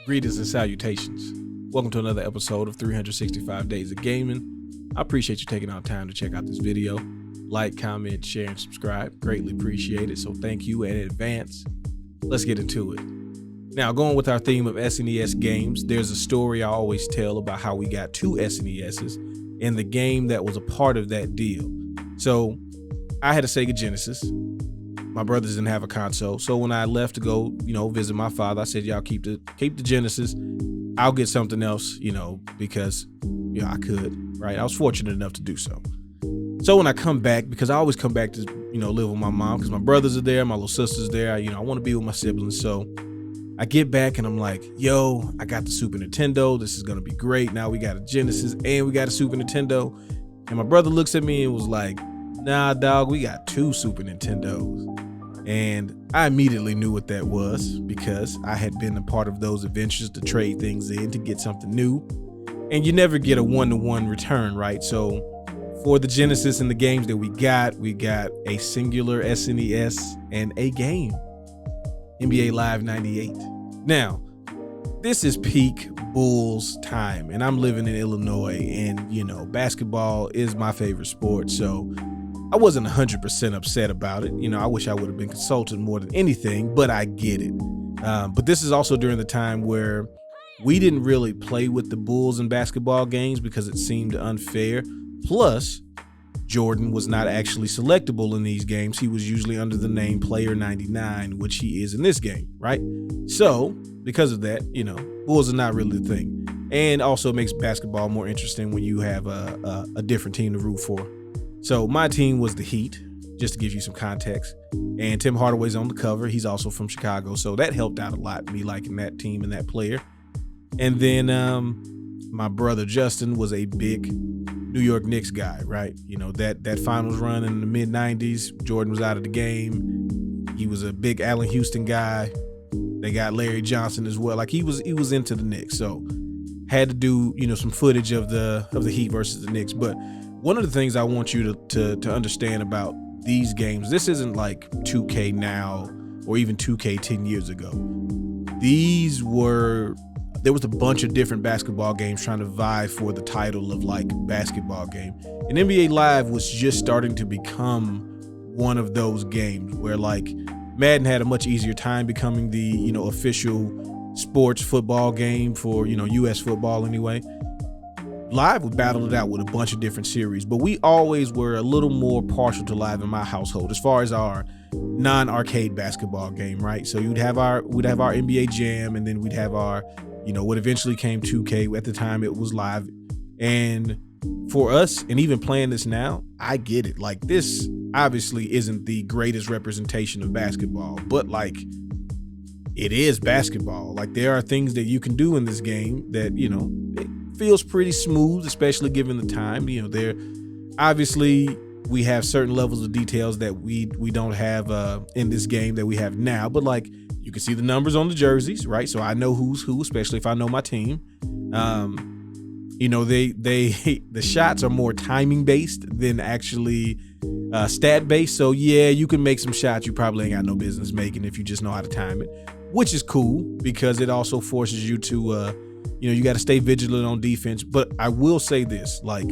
Greetings and salutations. Welcome to another episode of 365 Days of Gaming. I appreciate you taking out time to check out this video. Like, comment, share, and subscribe. Greatly appreciate it. So thank you in advance. Let's get into it. Now, going with our theme of SNES games, there's a story I always tell about how we got two SNESs and the game that was a part of that deal. So I had a Sega Genesis. My brothers didn't have a console. So when I left to go, visit my father, I said, y'all keep the Genesis. I'll get something else, because, I could, right? I was fortunate enough to do so. So when I come back, because I always come back to, live with my mom, because my brothers are there, my little sister's there, I want to be with my siblings. So I get back and I'm like, yo, I got the Super Nintendo. This is going to be great. Now we got a Genesis and we got a Super Nintendo. And my brother looks at me and was like, nah, dog, we got two Super Nintendos. And I immediately knew what that was because I had been a part of those adventures to trade things in to get something new. And you never get a one-to-one return, right? So for the Genesis and the games that we got a singular SNES and a game, NBA Live 98. Now, this is peak Bulls time, and I'm living in Illinois, and basketball is my favorite sport, so I wasn't 100% upset about it. I wish I would have been consulted more than anything, but I get it. But this is also during the time where we didn't really play with the Bulls in basketball games because it seemed unfair. Plus, Jordan was not actually selectable in these games. He was usually under the name Player 99, which he is in this game, right? So, because of that, Bulls are not really the thing. And also it makes basketball more interesting when you have a different team to root for. So my team was the Heat, just to give you some context. And Tim Hardaway's on the cover. He's also from Chicago. So that helped out a lot, me liking that team and that player. And then my brother Justin was a big New York Knicks guy, right? That finals run in the mid 90s, Jordan was out of the game. He was a big Allen Houston guy. They got Larry Johnson as well. Like he was into the Knicks. So had to do, some footage of the Heat versus the Knicks. But one of the things I want you to understand about these games, this isn't like 2K now or even 2K 10 years ago. There was a bunch of different basketball games trying to vie for the title of like basketball game. And NBA Live was just starting to become one of those games where like Madden had a much easier time becoming the, official sports football game for, US football anyway. Live would battle it out with a bunch of different series, but we always were a little more partial to Live in my household as far as our non-arcade basketball game, right? So we'd have our NBA Jam, and then we'd have our, what eventually came 2K. At the time it was Live. And for us, and even playing this now, I get it. Like this obviously isn't the greatest representation of basketball, but like it is basketball. Like there are things that you can do in this game that, it feels pretty smooth, especially given the time. There obviously we have certain levels of details that we don't have in this game that we have now, but like you can see the numbers on the jerseys, right? So I know who's who, especially if I know my team. The shots are more timing based than actually stat based. So yeah, you can make some shots you probably ain't got no business making if you just know how to time it, which is cool because it also forces you to you got to stay vigilant on defense. But I will say this, like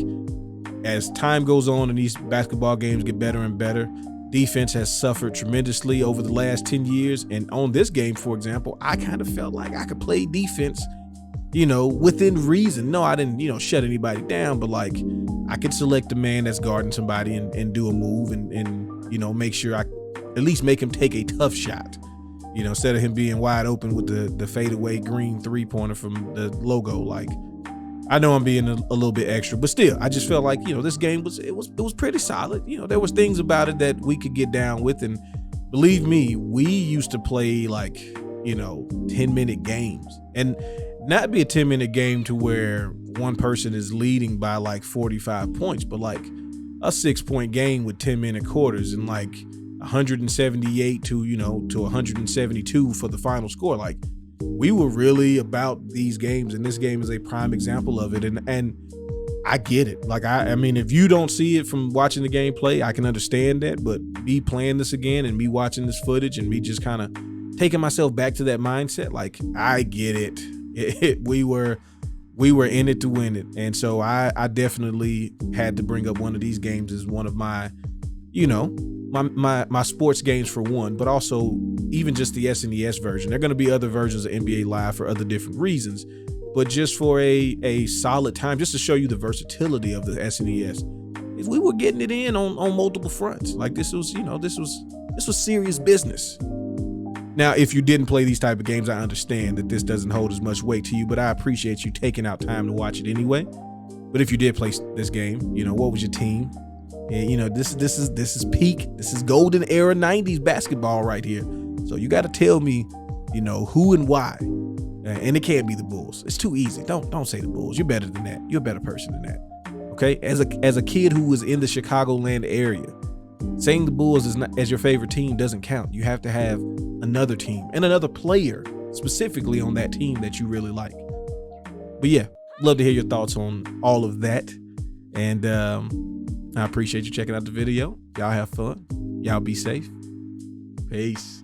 as time goes on and these basketball games get better and better, defense has suffered tremendously over the last 10 years. And on this game, for example, I kind of felt like I could play defense, within reason. No, I didn't, shut anybody down, but like I could select a man that's guarding somebody and do a move and make sure I at least make him take a tough shot. Instead of him being wide open with the fadeaway green 3-pointer from the logo. Like, I know I'm being a little bit extra, but still, I just felt like, this game was pretty solid. There was things about it that we could get down with. And believe me, we used to play like, 10-minute games and not be a 10-minute game to where one person is leading by like 45 points, but like a 6-point game with 10-minute quarters and like 178 to 172 for the final score. Like we were really about these games, and this game is a prime example of it. And I get it. Like I mean, if you don't see it from watching the gameplay, I can understand that. But me playing this again and me watching this footage and me just kind of taking myself back to that mindset, like I get it. We were in it to win it. And so I definitely had to bring up one of these games as one of my, my sports games for one, but also even just the SNES version. There are going to be other versions of NBA Live for other different reasons, but just for a solid time, just to show you the versatility of the SNES. If we were getting it in on multiple fronts, like this was serious business. Now, if you didn't play these type of games, I understand that this doesn't hold as much weight to you, but I appreciate you taking out time to watch it anyway. But if you did play this game, what was your team? And this is peak, this is golden era 90s basketball right here. So you got to tell me, who and why. And it can't be the Bulls. It's too easy. Don't say the Bulls. You're better than that. You're a better person than that. Okay? As a kid who was in the Chicagoland area, saying the Bulls as your favorite team doesn't count. You have to have another team and another player specifically on that team that you really like. But yeah, love to hear your thoughts on all of that. And I appreciate you checking out the video. Y'all have fun. Y'all be safe. Peace.